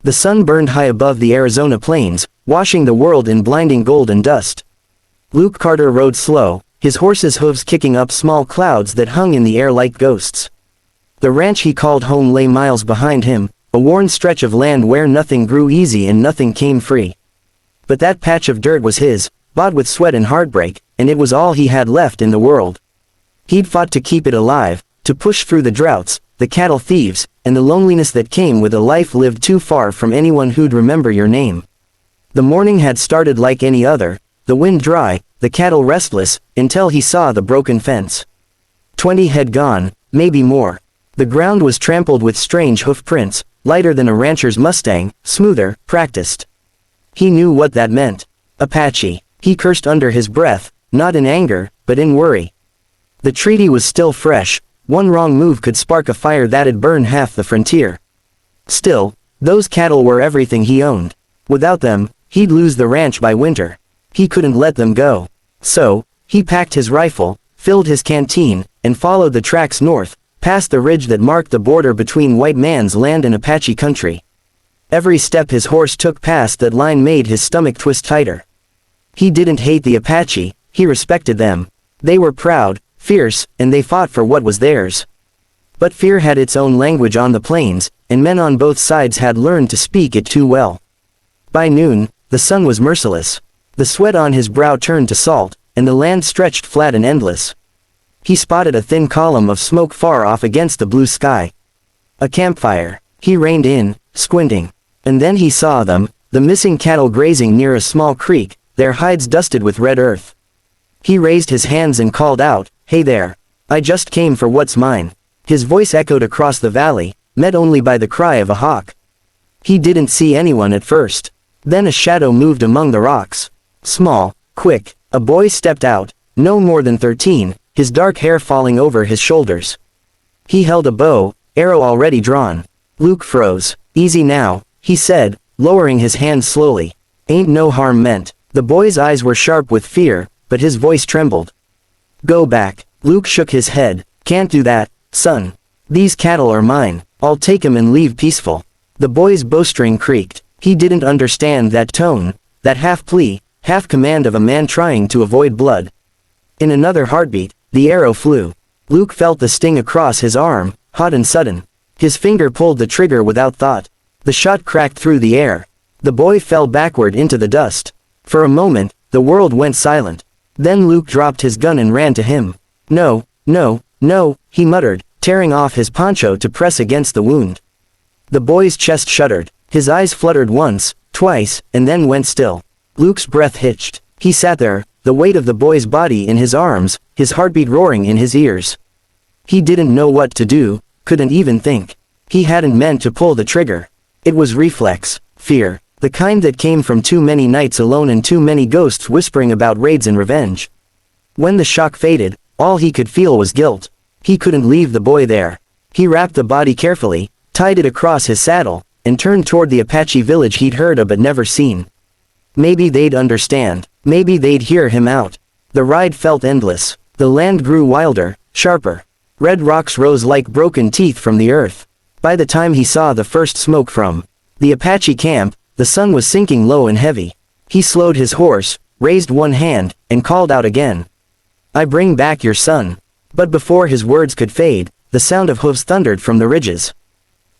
The sun burned high above the Arizona plains, washing the world in blinding gold and dust. Luke Carter rode slow, his horse's hooves kicking up small clouds that hung in the air like ghosts. The ranch he called home lay miles behind him, a worn stretch of land where nothing grew easy and nothing came free. But that patch of dirt was his, bought with sweat and heartbreak, and it was all he had left in the world. He'd fought to keep it alive, to push through the droughts, the cattle thieves, and the loneliness that came with a life lived too far from anyone who'd remember your name. The morning had started like any other, the wind dry, the cattle restless, until he saw the broken fence. 20 had gone, maybe more. The ground was trampled with strange hoof prints, lighter than a rancher's Mustang, smoother, practiced. He knew what that meant. Apache. He cursed under his breath, not in anger, but in worry. The treaty was still fresh, one wrong move could spark a fire that'd burn half the frontier. Still, those cattle were everything he owned. Without them, he'd lose the ranch by winter. He couldn't let them go. So, he packed his rifle, filled his canteen, and followed the tracks north, past the ridge that marked the border between white man's land and Apache country. Every step his horse took past that line made his stomach twist tighter. He didn't hate the Apache, he respected them. They were proud, fierce, and they fought for what was theirs. But fear had its own language on the plains, and men on both sides had learned to speak it too well. By noon, the sun was merciless. The sweat on his brow turned to salt, and the land stretched flat and endless. He spotted a thin column of smoke far off against the blue sky. A campfire. He reined in, squinting. And then he saw them, the missing cattle grazing near a small creek, their hides dusted with red earth. He raised his hands and called out, "Hey there. I just came for what's mine." His voice echoed across the valley, met only by the cry of a hawk. He didn't see anyone at first. Then a shadow moved among the rocks. Small, quick, a boy stepped out, no more than 13, his dark hair falling over his shoulders. He held a bow, arrow already drawn. Luke froze. "Easy now," he said, lowering his hand slowly. "Ain't no harm meant." The boy's eyes were sharp with fear, but his voice trembled. "Go back." Luke shook his head. "Can't do that, son. These cattle are mine. I'll take 'em and leave peaceful." The boy's bowstring creaked. He didn't understand that tone, that half plea, half command of a man trying to avoid blood. In another heartbeat, the arrow flew. Luke felt the sting across his arm, hot and sudden. His finger pulled the trigger without thought. The shot cracked through the air. The boy fell backward into the dust. For a moment, the world went silent. Then Luke dropped his gun and ran to him. "No, no, no," he muttered, tearing off his poncho to press against the wound. The boy's chest shuddered. His eyes fluttered once, twice, and then went still. Luke's breath hitched. He sat there, the weight of the boy's body in his arms, his heartbeat roaring in his ears. He didn't know what to do, couldn't even think. He hadn't meant to pull the trigger. It was reflex, fear, the kind that came from too many nights alone and too many ghosts whispering about raids and revenge. When the shock faded, all he could feel was guilt. He couldn't leave the boy there. He wrapped the body carefully, tied it across his saddle, and turned toward the Apache village he'd heard of but never seen. Maybe they'd understand. Maybe they'd hear him out. The ride felt endless. The land grew wilder, sharper. Red rocks rose like broken teeth from the earth. By the time he saw the first smoke from the Apache camp, the sun was sinking low and heavy. He slowed his horse, raised one hand, and called out again. "I bring back your son." But before his words could fade, the sound of hooves thundered from the ridges.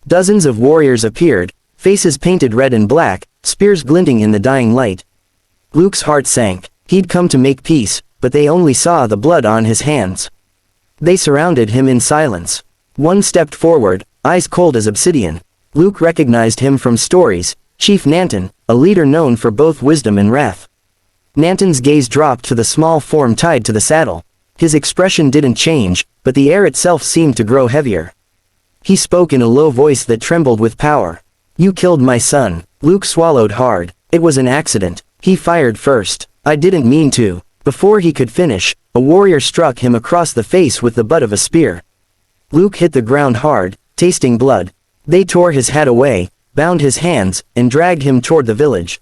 Dozens of warriors appeared, faces painted red and black, spears glinting in the dying light. Luke's heart sank. He'd come to make peace, but they only saw the blood on his hands. They surrounded him in silence. One stepped forward, eyes cold as obsidian. Luke recognized him from stories, Chief Nanton, a leader known for both wisdom and wrath. Nanton's gaze dropped to the small form tied to the saddle. His expression didn't change, but the air itself seemed to grow heavier. He spoke in a low voice that trembled with power. "You killed my son." Luke swallowed hard. "It was an accident. He fired first. I didn't mean to." Before he could finish, a warrior struck him across the face with the butt of a spear. Luke hit the ground hard, tasting blood. They tore his hat away, bound his hands, and dragged him toward the village.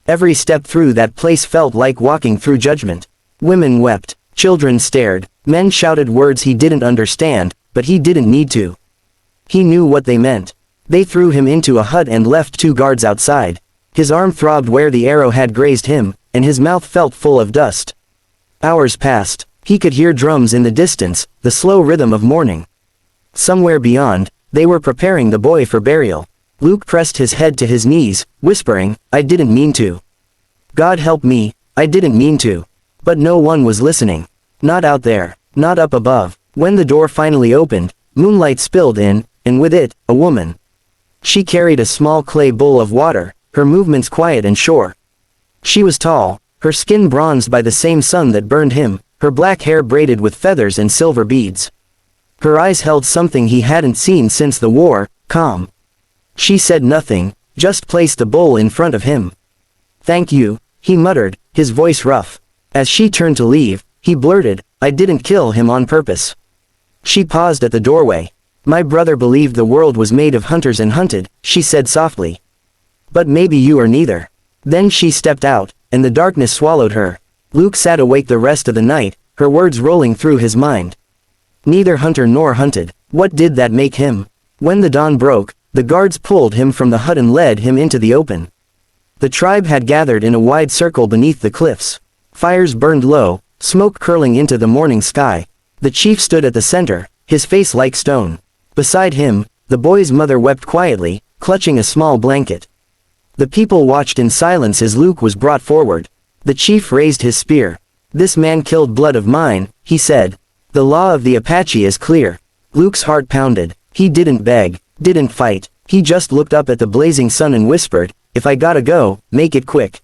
Every step through that place felt like walking through judgment. Women wept, children stared, men shouted words he didn't understand, but he didn't need to. He knew what they meant. They threw him into a hut and left 2 guards outside. His arm throbbed where the arrow had grazed him, and his mouth felt full of dust. Hours passed. He could hear drums in the distance, the slow rhythm of mourning. Somewhere beyond, they were preparing the boy for burial. Luke pressed his head to his knees, whispering, "I didn't mean to. God help me, I didn't mean to." But no one was listening. Not out there, not up above. When the door finally opened, moonlight spilled in, and with it, a woman. She carried a small clay bowl of water, her movements quiet and sure. She was tall, her skin bronzed by the same sun that burned him, her black hair braided with feathers and silver beads. Her eyes held something he hadn't seen since the war, calm. She said nothing, just placed the bowl in front of him. "Thank you," he muttered, his voice rough. As she turned to leave, he blurted, "I didn't kill him on purpose." She paused at the doorway. "My brother believed the world was made of hunters and hunted," she said softly. "But maybe you are neither." Then she stepped out, and the darkness swallowed her. Luke sat awake the rest of the night, her words rolling through his mind. Neither hunter nor hunted. What did that make him? When the dawn broke, the guards pulled him from the hut and led him into the open. The tribe had gathered in a wide circle beneath the cliffs. Fires burned low, smoke curling into the morning sky. The chief stood at the center, his face like stone. Beside him, the boy's mother wept quietly, clutching a small blanket. The people watched in silence as Luke was brought forward. The chief raised his spear. "This man killed blood of mine," he said. "The law of the Apache is clear." Luke's heart pounded. He didn't beg, didn't fight. He just looked up at the blazing sun and whispered, "If I gotta go, make it quick."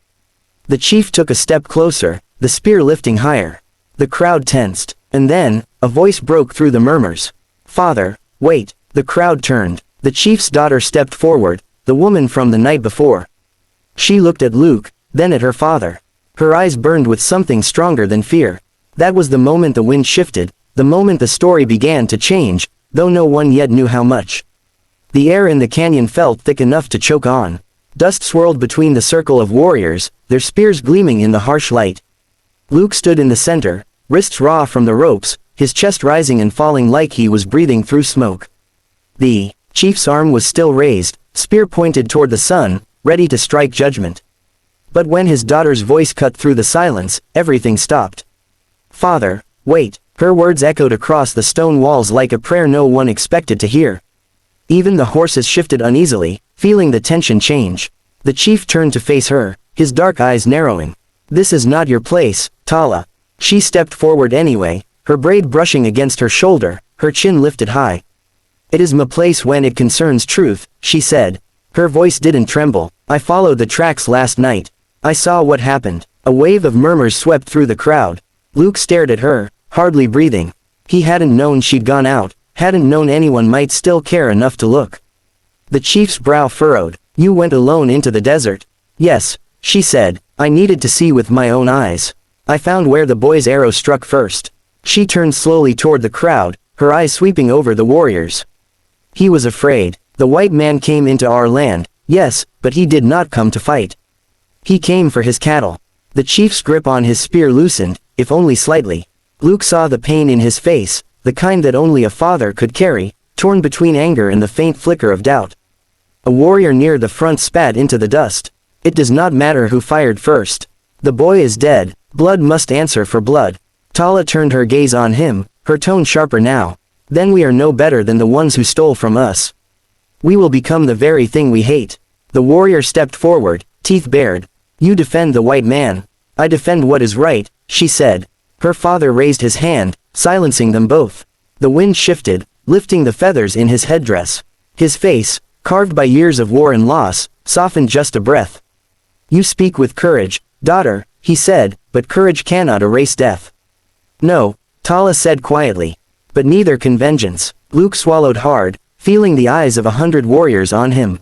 The chief took a step closer, the spear lifting higher. The crowd tensed, and then, a voice broke through the murmurs. "Father, wait." The crowd turned. The chief's daughter stepped forward, the woman from the night before. She looked at Luke, then at her father. Her eyes burned with something stronger than fear. That was the moment the wind shifted, the moment the story began to change, though no one yet knew how much. The air in the canyon felt thick enough to choke on. Dust swirled between the circle of warriors, their spears gleaming in the harsh light. Luke stood in the center, wrists raw from the ropes, his chest rising and falling like he was breathing through smoke. The chief's arm was still raised, spear pointed toward the sun, ready to strike judgment. But when his daughter's voice cut through the silence, everything stopped. "Father, wait." Her words echoed across the stone walls like a prayer no one expected to hear. Even the horses shifted uneasily, feeling the tension change. The chief turned to face her, his dark eyes narrowing. "This is not your place, Tala." She stepped forward anyway, her braid brushing against her shoulder, her chin lifted high. "It is my place when it concerns truth," she said. Her voice didn't tremble. "I followed the tracks last night. I saw what happened." A wave of murmurs swept through the crowd. Luke stared at her, hardly breathing. He hadn't known she'd gone out, hadn't known anyone might still care enough to look. The chief's brow furrowed. "You went alone into the desert?" "Yes," she said. "I needed to see with my own eyes. I found where the boy's arrow struck first." She turned slowly toward the crowd, her eyes sweeping over the warriors. "He was afraid. The white man came into our land, yes, but he did not come to fight. He came for his cattle." The chief's grip on his spear loosened, if only slightly. Luke saw the pain in his face, the kind that only a father could carry, torn between anger and the faint flicker of doubt. A warrior near the front spat into the dust. "It does not matter who fired first. The boy is dead, blood must answer for blood." Tala turned her gaze on him, her tone sharper now. "Then we are no better than the ones who stole from us. We will become the very thing we hate." The warrior stepped forward, teeth bared. "You defend the white man. I defend what is right," she said. Her father raised his hand, silencing them both. The wind shifted, lifting the feathers in his headdress. His face, carved by years of war and loss, softened just a breath. "You speak with courage, daughter," he said, "but courage cannot erase death." "No," Tala said quietly. "But neither can vengeance." Luke swallowed hard, feeling the eyes of 100 warriors on him.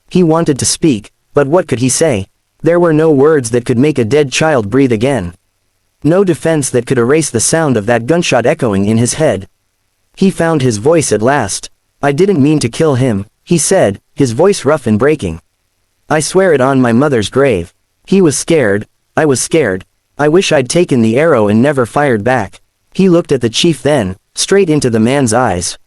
He wanted to speak, but what could he say? There were no words that could make a dead child breathe again. No defense that could erase the sound of that gunshot echoing in his head. He found his voice at last. "I didn't mean to kill him," he said, his voice rough and breaking. "I swear it on my mother's grave. He was scared, I was scared. I wish I'd taken the arrow and never fired back." He looked at the chief then, straight into the man's eyes.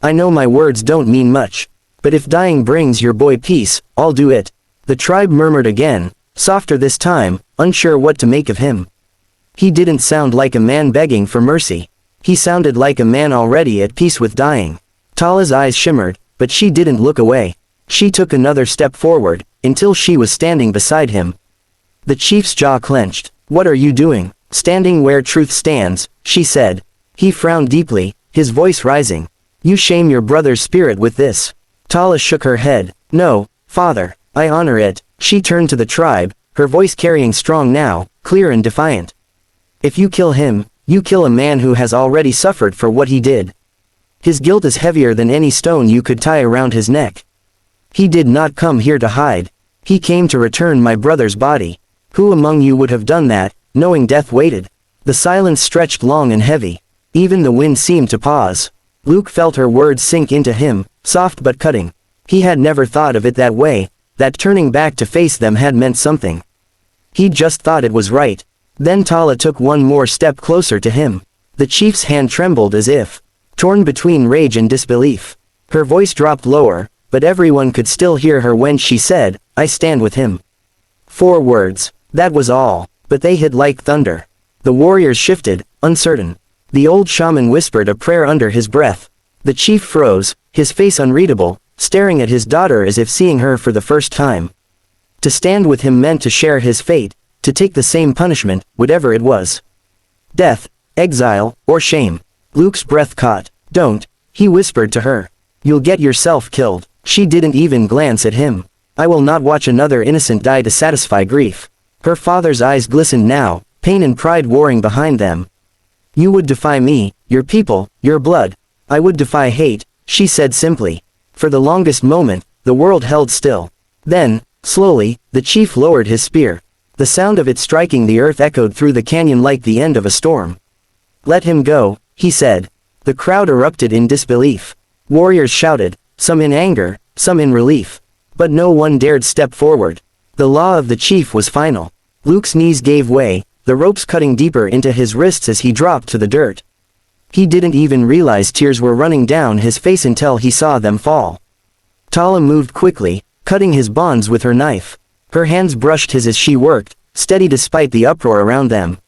"I know my words don't mean much. But if dying brings your boy peace, I'll do it. The tribe murmured again, softer this time, unsure what to make of him. He didn't sound like a man begging for mercy. He sounded like a man already at peace with dying. Tala's eyes shimmered, but she didn't look away. She took another step forward, until she was standing beside him. The chief's jaw clenched. What are you doing? Standing where truth stands, she said. He frowned deeply, his voice rising. You shame your brother's spirit with this. Tala shook her head. No, father, I honor it. She turned to the tribe, her voice carrying strong now, clear and defiant. If you kill him, you kill a man who has already suffered for what he did. His guilt is heavier than any stone you could tie around his neck. He did not come here to hide. He came to return my brother's body. Who among you would have done that, knowing death waited? The silence stretched long and heavy. Even the wind seemed to pause. Luke felt her words sink into him, soft but cutting. He had never thought of it that way, that turning back to face them had meant something. He'd just thought it was right. Then Tala took one more step closer to him. The chief's hand trembled as if torn between rage and disbelief. Her voice dropped lower, but everyone could still hear her when she said, I stand with him. 4 words. That was all, but they hit like thunder. The warriors shifted, uncertain. The old shaman whispered a prayer under his breath. The chief froze, his face unreadable, staring at his daughter as if seeing her for the first time. To stand with him meant to share his fate, to take the same punishment, whatever it was. Death, exile, or shame. Luke's breath caught. Don't, he whispered to her. You'll get yourself killed. She didn't even glance at him. I will not watch another innocent die to satisfy grief. Her father's eyes glistened now, pain and pride warring behind them. You would defy me, your people, your blood. I would defy hate, she said simply. For the longest moment, the world held still. Then, slowly, the chief lowered his spear. The sound of it striking the earth echoed through the canyon like the end of a storm. Let him go, he said. The crowd erupted in disbelief. Warriors shouted, some in anger, some in relief. But no one dared step forward. The law of the chief was final. Luke's knees gave way, the ropes cutting deeper into his wrists as he dropped to the dirt. He didn't even realize tears were running down his face until he saw them fall. Tala moved quickly, cutting his bonds with her knife. Her hands brushed his as she worked, steady despite the uproar around them.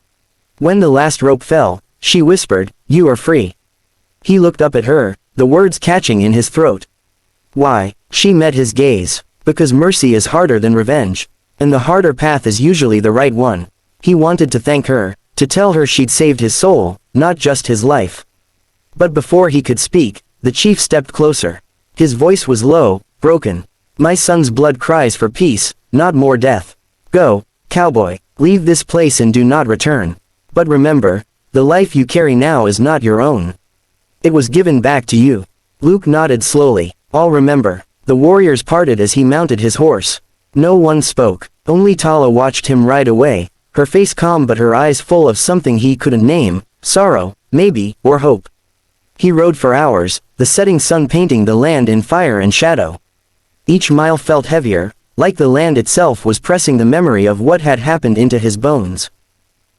When the last rope fell, she whispered, you are free. He looked up at her, the words catching in his throat. Why? She met his gaze. Because mercy is harder than revenge. And the harder path is usually the right one. He wanted to thank her, to tell her she'd saved his soul, not just his life. But before he could speak, the chief stepped closer. His voice was low, broken. My son's blood cries for peace, not more death. Go, cowboy, leave this place and do not return. But remember, the life you carry now is not your own. It was given back to you. Luke nodded slowly. I'll remember. The warriors parted as he mounted his horse. No one spoke. Only Tala watched him ride away, her face calm but her eyes full of something he couldn't name, sorrow, maybe, or hope. He rode for hours, the setting sun painting the land in fire and shadow. Each mile felt heavier, like the land itself was pressing the memory of what had happened into his bones.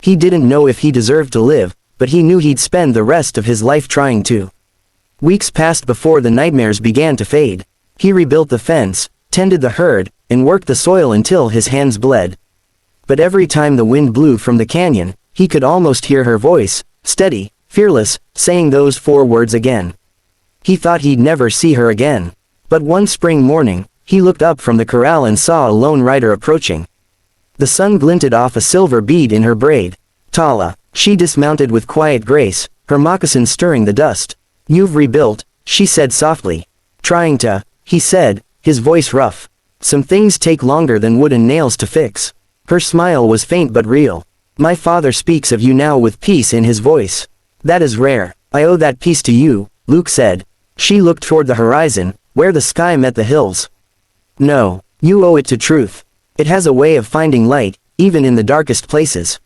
He didn't know if he deserved to live, but he knew he'd spend the rest of his life trying to. Weeks passed before the nightmares began to fade. He rebuilt the fence, tended the herd, and worked the soil until his hands bled. But every time the wind blew from the canyon, he could almost hear her voice, steady, fearless, saying those 4 words again. He thought he'd never see her again. But one spring morning, he looked up from the corral and saw a lone rider approaching. The sun glinted off a silver bead in her braid. Tala. She dismounted with quiet grace, her moccasins stirring the dust. You've rebuilt, she said softly. Trying to, he said, his voice rough. Some things take longer than wood and nails to fix. Her smile was faint but real. My father speaks of you now with peace in his voice. That is rare. I owe that peace to you, Luke said. She looked toward the horizon, where the sky met the hills. No, you owe it to truth. It has a way of finding light, even in the darkest places.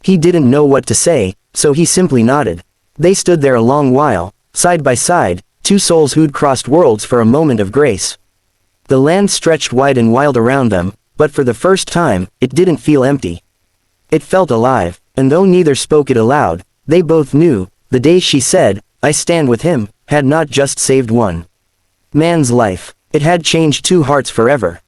He didn't know what to say, so he simply nodded. They stood there a long while, side by side, 2 souls who'd crossed worlds for a moment of grace. The land stretched wide and wild around them, but for the first time, it didn't feel empty. It felt alive, and though neither spoke it aloud, they both knew, the day she said, I stand with him, had not just saved one. Man's life. It had changed two hearts forever.